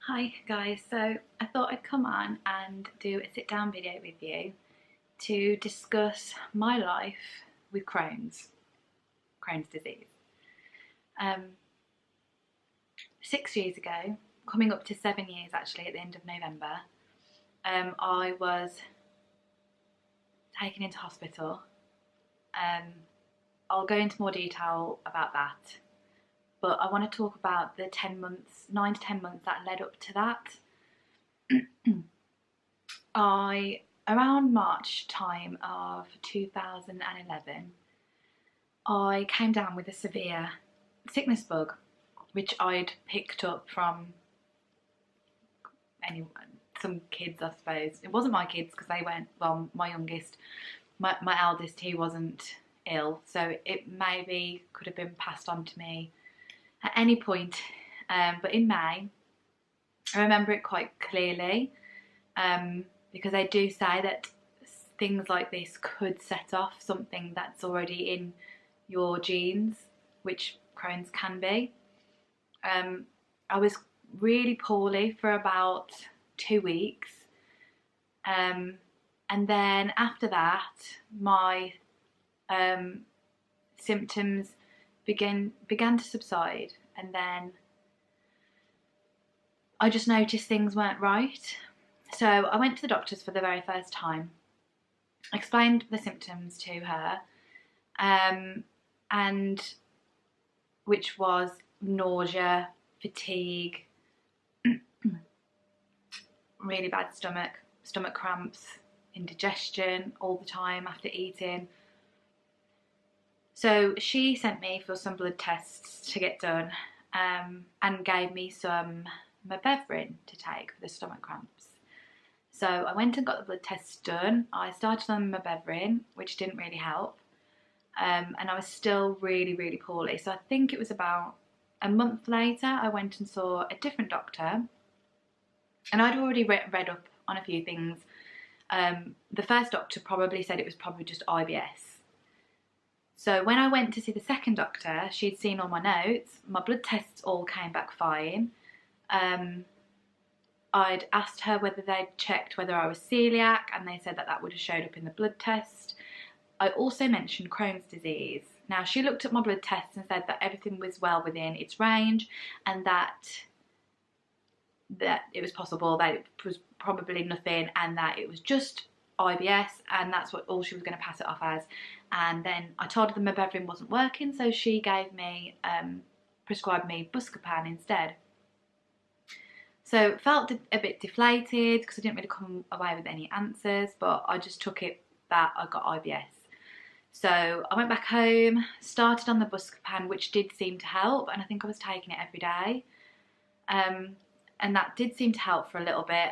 Hi guys, so I thought I'd come on and do a sit down video with you to discuss my life with Crohn's disease. Um, 6 years ago, coming up to 7 years actually at the end of November, I was taken into hospital. Um, I'll go into more detail about that, but I want to talk about the 10 months, 9 to 10 months that led up to that. Around March time of 2011, I came down with a severe sickness bug, which I'd picked up from anyone, some kids, I suppose. It wasn't my kids because they weren't, well, my youngest, my eldest, he wasn't ill, so it maybe could have been passed on to me at any point. But in May, I remember it quite clearly. Because they do say that things like this could set off something that's already in your genes, which Crohn's can be. I was really poorly for about 2 weeks, and then after that, my symptoms began to subside, and then I just noticed things weren't right. So I went to the doctors for the very first time, explained the symptoms to her, and which was nausea, fatigue, really bad stomach cramps, indigestion all the time after eating. So she sent me for some blood tests to get done, and gave me some mebevrin to take for the stomach cramps. So I went and got the blood tests done. I started on mebevrin, which didn't really help, and I was still really, really poorly. So I think it was about a month later I went and saw a different doctor, and I'd already read up on a few things. The first doctor probably said it was probably just IBS. So when I went to see the second doctor, she'd seen all my notes. My blood tests all came back fine. I'd asked her whether they'd checked whether I was celiac, and they said that that would have showed up in the blood test. I also mentioned Crohn's disease. Now, she looked at my blood tests and said that everything was well within its range, and that it was possible that it was probably nothing, and that it was just IBS, and that's what all she was going to pass it off as. And then I told her the mebevrin wasn't working, so she gave me, prescribed me Buscopan instead. So felt a bit deflated because I didn't really come away with any answers, but I just took it that I got IBS. So I went back home, started on the Buscopan, which did seem to help, and I think I was taking it every day. And that did seem to help for a little bit,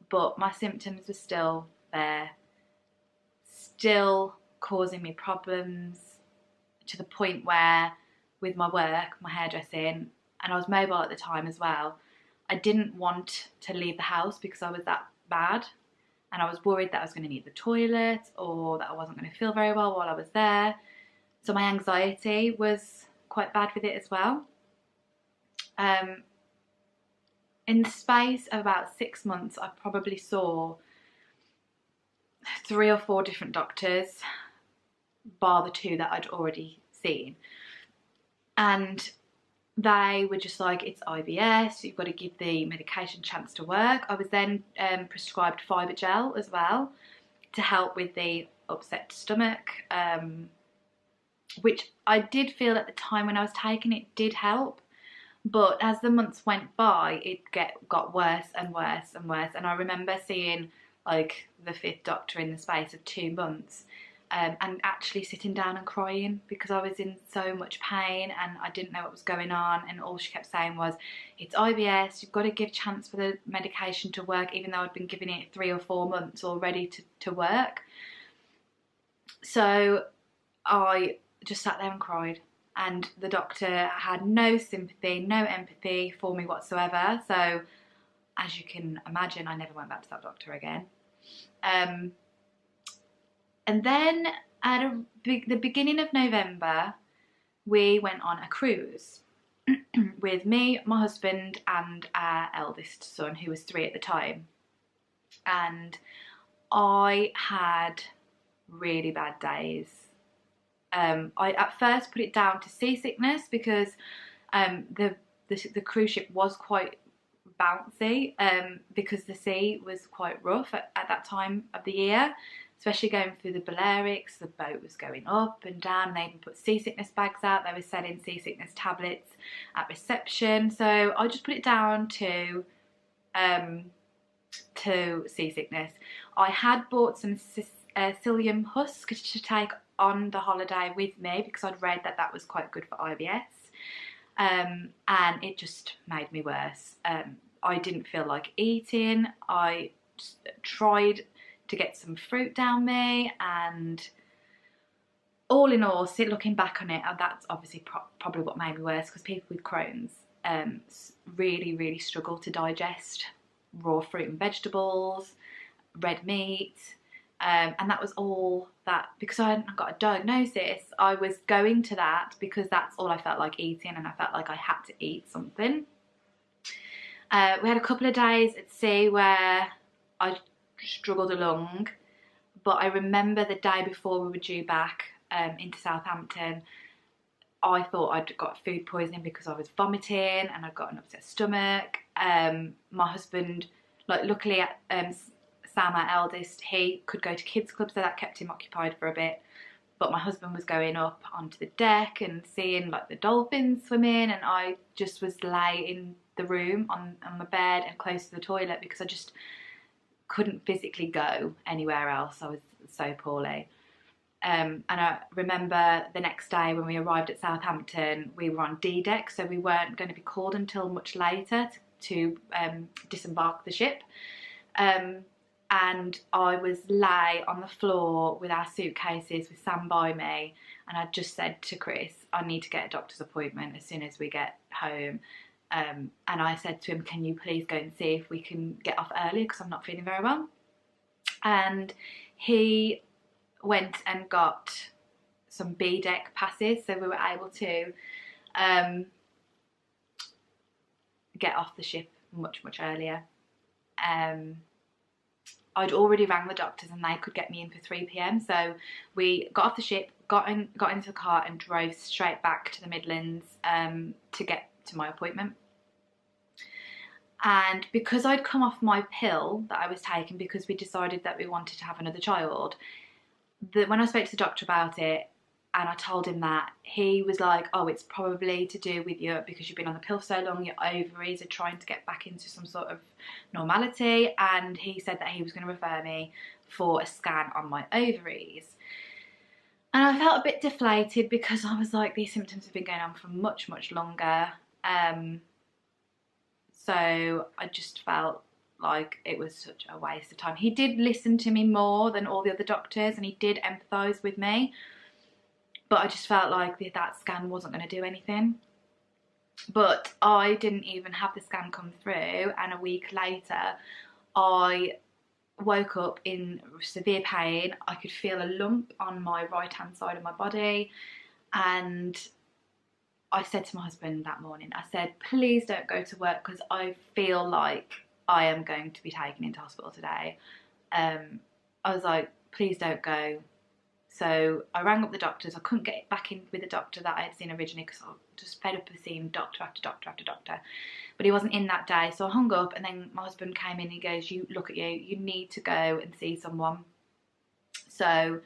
but my symptoms were still there, still causing me problems, to the point where with my work, my hairdressing, and I was mobile at the time as well, I didn't want to leave the house because I was that bad, and I was worried that I was going to need the toilet or that I wasn't going to feel very well while I was there. So my anxiety was quite bad with it as well. In the space of about 6 months, I probably saw 3 or 4 different doctors, bar the 2 that I'd already seen. And they were just like, it's IBS, you've got to give the medication a chance to work. I was then prescribed Fibogel as well to help with the upset stomach, which I did feel at the time when I was taking it did help. But as the months went by, it got worse and worse and worse. And I remember seeing like the 5th doctor in the space of 2 months, and actually sitting down and crying because I was in so much pain and I didn't know what was going on, and all she kept saying was, it's IBS, you've got to give a chance for the medication to work, even though I'd been giving it 3 or 4 months already to work. So I just sat there and cried, and the doctor had no sympathy, no empathy for me whatsoever. So as you can imagine, I never went back to that doctor again. And then at the beginning of November, we went on a cruise. with me, my husband, and our eldest son, who was 3 at the time. And I had really bad days. I at first put it down to seasickness because the cruise ship was quite bouncy, because the sea was quite rough at that time of the year, especially going through the Balearics. The boat was going up and down. They even put seasickness bags out. They were selling seasickness tablets at reception. So I just put it down to seasickness. I had bought some psyllium husk to take on the holiday with me because I'd read that that was quite good for IBS, and it just made me worse. I didn't feel like eating. I tried to get some fruit down me, and all in all, looking back on it, that's obviously probably what made me worse, because people with Crohn's really struggle to digest raw fruit and vegetables, red meat, and that was all that, because I hadn't got a diagnosis, I was going to that because that's all I felt like eating, and I felt like I had to eat something. We had a couple of days at sea where I struggled along, but I remember the day before we were due back into Southampton, I thought I'd got food poisoning because I was vomiting and I'd got an upset stomach. My husband, like, luckily Sam, our eldest, he could go to kids club, so that kept him occupied for a bit. But my husband was going up onto the deck and seeing like the dolphins swimming, and I just was lay in the room on the bed and close to the toilet because I just couldn't physically go anywhere else. I was so poorly. And I remember the next day when we arrived at Southampton, we were on D deck, so we weren't going to be called until much later to disembark the ship. And I was lay on the floor with our suitcases with Sam by me, and I just said to Chris, I need to get a doctor's appointment as soon as we get home. And I said to him, can you please go and see if we can get off early because I'm not feeling very well. And he went and got some B deck passes, so we were able to get off the ship much earlier. I'd already rang the doctors and they could get me in for 3 p.m. So we got off the ship, got into the car and drove straight back to the Midlands to get to my appointment. And because I'd come off my pill that I was taking because we decided that we wanted to have another child, when I spoke to the doctor about it and I told him that, he was like, oh, it's probably to do with because you've been on the pill for so long, your ovaries are trying to get back into some sort of normality. And he said that he was going to refer me for a scan on my ovaries. And I felt a bit deflated because I was like, these symptoms have been going on for much longer. So I just felt like it was such a waste of time. He did listen to me more than all the other doctors and he did empathise with me, but I just felt like that scan wasn't going to do anything. But I didn't even have the scan come through, and a week later I woke up in severe pain. I could feel a lump on my right hand side of my body, and I said to my husband that morning, I said, please don't go to work because I feel like I am going to be taken into hospital today. I was like, please don't go. So I rang up the doctors. I couldn't get back in with the doctor that I had seen originally because I was just fed up with seeing doctor after doctor after doctor. But he wasn't in that day, so I hung up, and then my husband came in and he goes, you need to go and see someone. So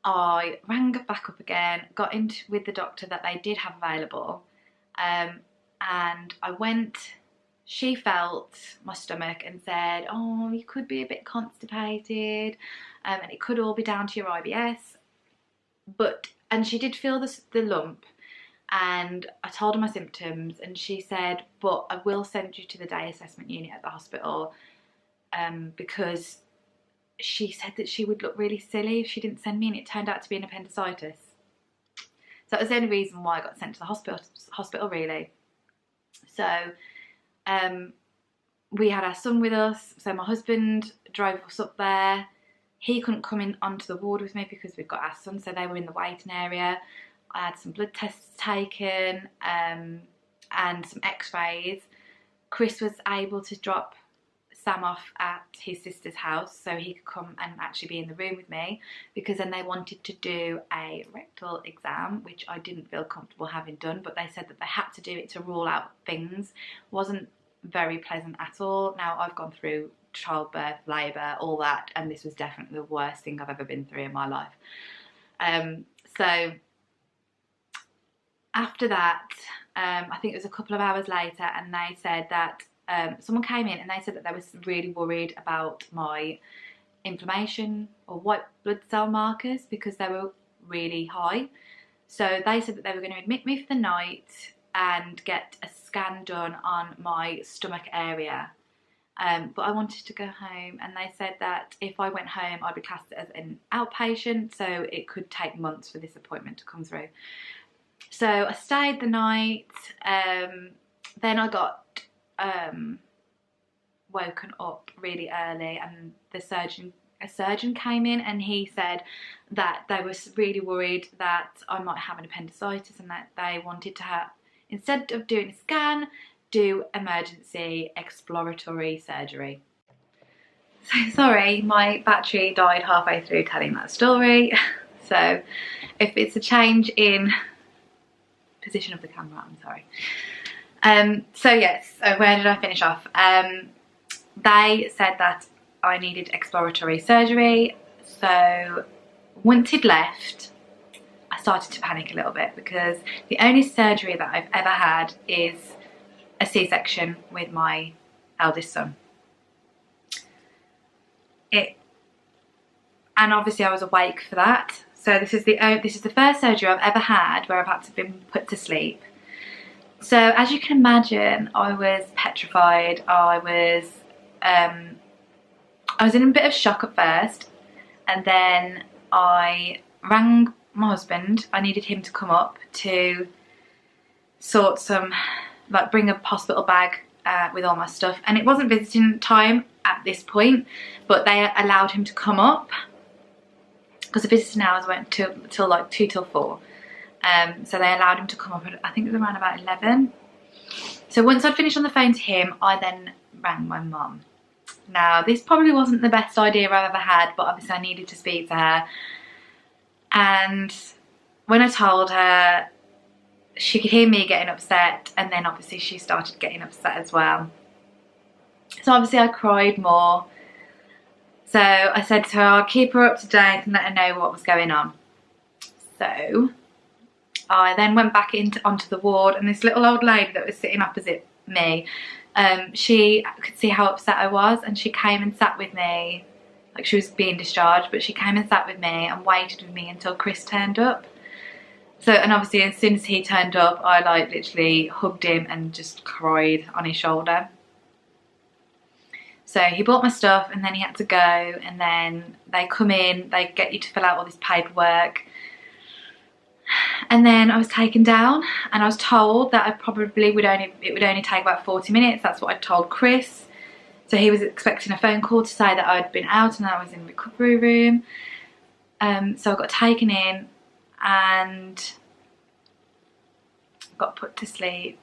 I rang back up again, got in with the doctor that they did have available, and I went. She felt my stomach and said, oh, you could be a bit constipated, and it could all be down to your IBS. And she did feel the lump, and I told her my symptoms, and she said, but I will send you to the day assessment unit at the hospital, because she said that she would look really silly if she didn't send me, and it turned out to be an appendicitis. So that was the only reason why I got sent to the hospital really. So we had our son with us, so my husband drove us up there. He couldn't come in onto the ward with me because we've got our son, so they were in the waiting area. I had some blood tests taken, and some x-rays, Chris was able to drop Sam off at his sister's house so he could come and actually be in the room with me, because then they wanted to do a rectal exam, which I didn't feel comfortable having done, but they said that they had to do it to rule out things. Wasn't very pleasant at all. Now, I've gone through childbirth, labour, all that, and this was definitely the worst thing I've ever been through in my life. So after that, I think it was a couple of hours later, and they said that someone came in and they said that they were really worried about my inflammation or white blood cell markers because they were really high. So they said that they were going to admit me for the night and get a scan done on my stomach area. But I wanted to go home, and they said that if I went home I'd be classed as an outpatient, so it could take months for this appointment to come through. So I stayed the night. Then I got woken up really early, and a surgeon came in, and he said that they were really worried that I might have an appendicitis, and that they wanted to have, instead of doing a scan, do emergency exploratory surgery. So sorry, my battery died halfway through telling that story. So if it's a change in position of the camera, I'm sorry. So yes, where did I finish off? They said that I needed exploratory surgery. So once he'd left, I started to panic a little bit, because the only surgery that I've ever had is a C-section with my eldest son. And obviously I was awake for that. So this is the first surgery I've ever had where I've had to be put to sleep. So as you can imagine, I was petrified. I was in a bit of shock at first, and then I rang my husband. I needed him to come up to sort some, like, bring a hospital bag with all my stuff. And it wasn't visiting time at this point, but they allowed him to come up, because the visiting hours went till like 2 till 4. So they allowed him to come up at, I think it was around about 11. So once I'd finished on the phone to him, I then rang my mum. Now, this probably wasn't the best idea I've ever had, but obviously I needed to speak to her. And when I told her, she could hear me getting upset, and then obviously she started getting upset as well. So obviously I cried more. So I said to her, I'll keep her up to date and let her know what was going on. So I then went back onto the ward, and this little old lady that was sitting opposite me, she could see how upset I was, and she came and sat with me. Like, she was being discharged, but she came and sat with me and waited with me until Chris turned up. So, and obviously as soon as he turned up, I like literally hugged him and just cried on his shoulder. So he bought my stuff, and then he had to go, and then they come in, they get you to fill out all this paperwork. And then I was taken down, and I was told that it would only take about 40 minutes. That's what I told Chris. So he was expecting a phone call to say that I'd been out and that I was in the recovery room. So I got taken in and got put to sleep.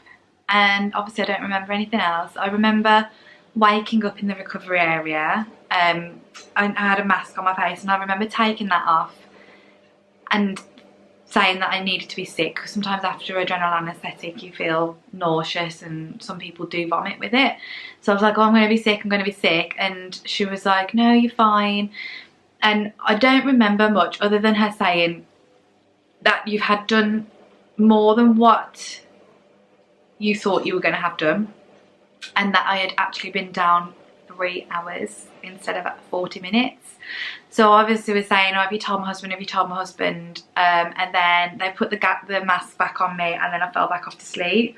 And obviously I don't remember anything else. I remember waking up in the recovery area. I had a mask on my face, and I remember taking that off and saying that I needed to be sick, because sometimes after adrenal anaesthetic you feel nauseous, and some people do vomit with it. So I was like, oh, I'm going to be sick, I'm going to be sick. And she was like, no, you're fine. And I don't remember much other than her saying that you've had done more than what you thought you were going to have done, and that I had actually been down 3 hours instead of 40 minutes. So obviously we're saying, oh, have you told my husband, have you told my husband? And then they put the mask back on me, and then I fell back off to sleep.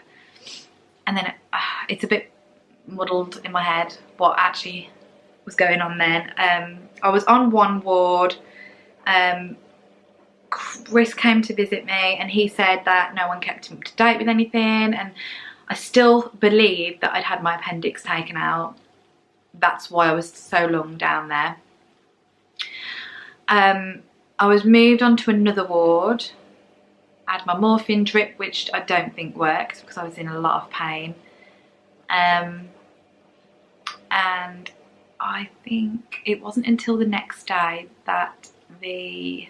And then it's a bit muddled in my head what actually was going on then. I was on one ward. Chris came to visit me, and he said that no one kept him up to date with anything, and I still believe that I'd had my appendix taken out. That's why I was so long down there. I was moved on to another ward, had my morphine drip, which I don't think worked because I was in a lot of pain. And I think it wasn't until the next day that the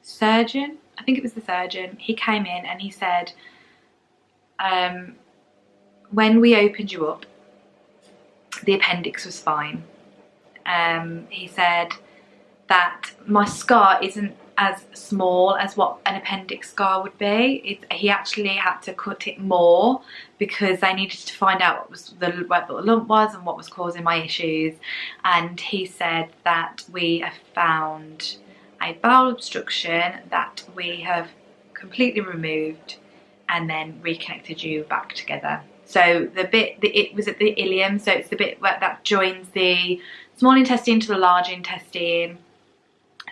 surgeon, I think it was the surgeon, he came in and he said, when we opened you up, the appendix was fine. He said that my scar isn't as small as what an appendix scar would be. He actually had to cut it more because they needed to find out what the lump was and what was causing my issues. And he said that we have found a bowel obstruction that we have completely removed and then reconnected you back together. So it was at the ileum, so it's the bit that joins the small intestine to the large intestine.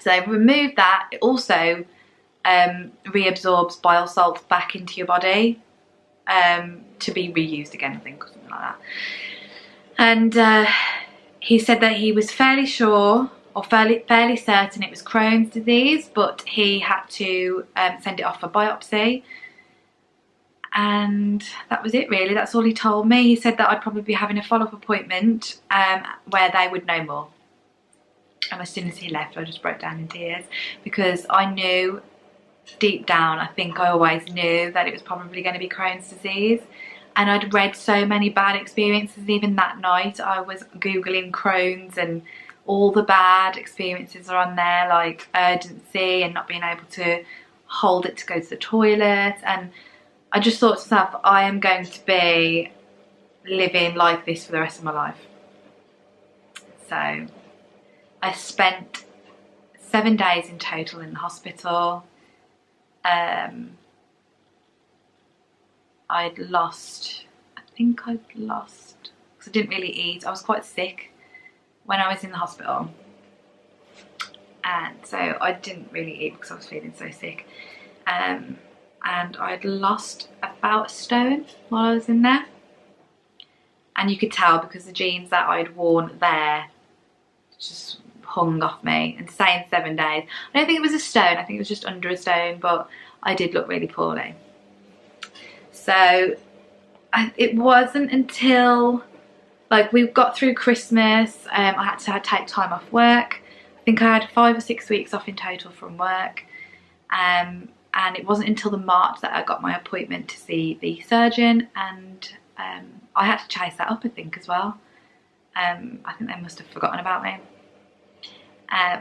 So they removed that. It also reabsorbs bile salts back into your body to be reused again, I think, or something like that. And he said that he was fairly sure or fairly certain it was Crohn's disease, but he had to send it off for biopsy. And that was it really, that's all he told me. He said that I'd probably be having a follow-up appointment where they would know more. And as soon as he left, I just broke down in tears because I knew deep down, I think I always knew that it was probably going to be Crohn's disease. And I'd read so many bad experiences. Even that night I was Googling Crohn's and all the bad experiences are on there, like urgency and not being able to hold it to go to the toilet. And I just thought to myself, I am going to be living like this for the rest of my life. So I spent 7 days in total in the hospital. I think I'd lost, because I didn't really eat. I was quite sick when I was in the hospital. And so I didn't really eat because I was feeling so sick. And I'd lost about 1 stone while I was in there. And you could tell because the jeans that I'd worn there just hung off me, and saying 7 days. I don't think it was 1 stone, I think it was just under 1 stone, but I did look really poorly. So it wasn't until like we got through Christmas, I had to take time off work. I think I had 5 or 6 weeks off in total from work. And it wasn't until the March that I got my appointment to see the surgeon, and I had to chase that up, I think, as well. I think they must have forgotten about me.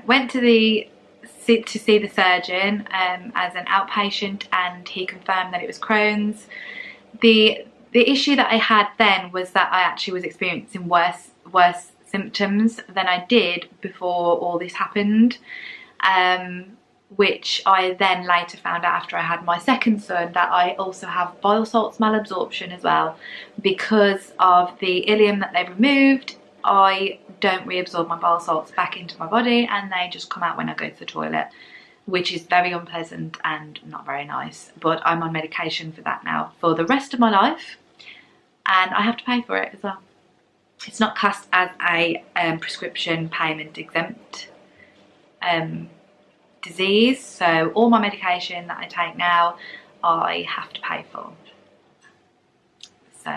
Went to see the surgeon as an outpatient, and he confirmed that it was Crohn's. The issue that I had then was that I actually was experiencing worse symptoms than I did before all this happened, which I then later found out after I had my second son, that I also have bile salts malabsorption as well. Because of the ileum that they removed, I don't reabsorb my bile salts back into my body, and they just come out when I go to the toilet, which is very unpleasant and not very nice. But I'm on medication for that now for the rest of my life, and I have to pay for it as well. It's not classed as a prescription payment exempt disease, so all my medication that I take now I have to pay for. So,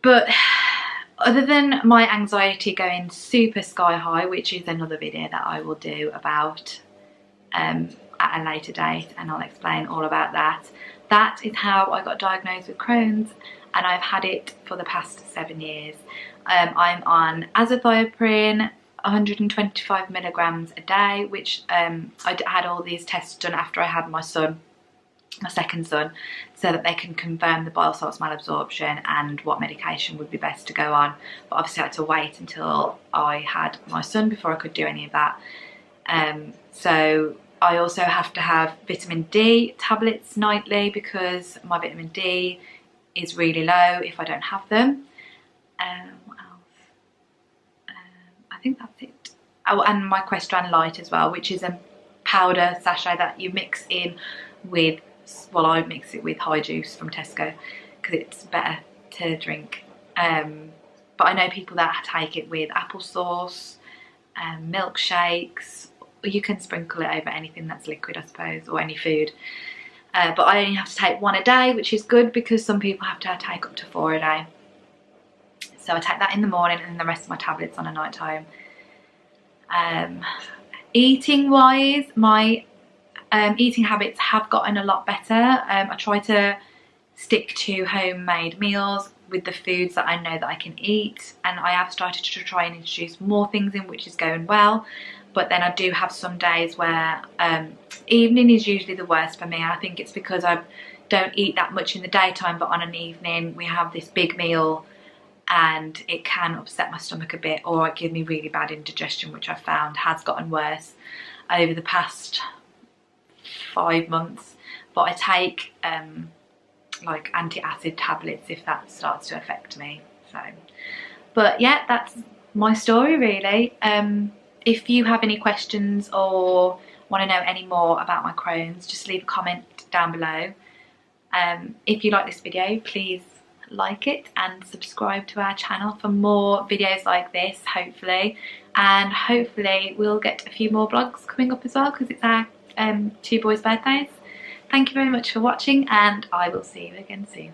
but other than my anxiety going super sky high, which is another video that I will do about at a later date, and I'll explain all about that. That is how I got diagnosed with Crohn's, and I've had it for the past 7 years. I'm on azathioprine, 125 milligrams a day, which I had all these tests done after I had my son, my second son, so that they can confirm the bile salts malabsorption and what medication would be best to go on. But obviously I had to wait until I had my son before I could do any of that. So I also have to have vitamin D tablets nightly because my vitamin D is really low if I don't have them. What else? I think that's it. Oh, and my Questran Light as well, which is a powder sachet that you mix in with, well, I mix it with High Juice from Tesco because it's better to drink. But I know people that take it with applesauce, milkshakes, you can sprinkle it over anything that's liquid, I suppose, or any food. But I only have to take 1 a day, which is good because some people have to take up to 4 a day. So I take that in the morning and then the rest of my tablets on a night time. Eating wise, my eating habits have gotten a lot better. I try to stick to homemade meals with the foods that I know that I can eat, and I have started to try and introduce more things in, which is going well. But then I do have some days where evening is usually the worst for me, and I think it's because I don't eat that much in the daytime, but on an evening we have this big meal and it can upset my stomach a bit, or give me really bad indigestion, which I've found has gotten worse over the past 5 months. But I take like anti-acid tablets if that starts to affect me. So, but yeah, that's my story really. If you have any questions or want to know any more about my Crohn's, just leave a comment down below. If you like this video, please like it and subscribe to our channel for more videos like this, hopefully. And hopefully we'll get a few more vlogs coming up as well, because it's our 2 boys' birthdays. Thank you very much for watching, and I will see you again soon.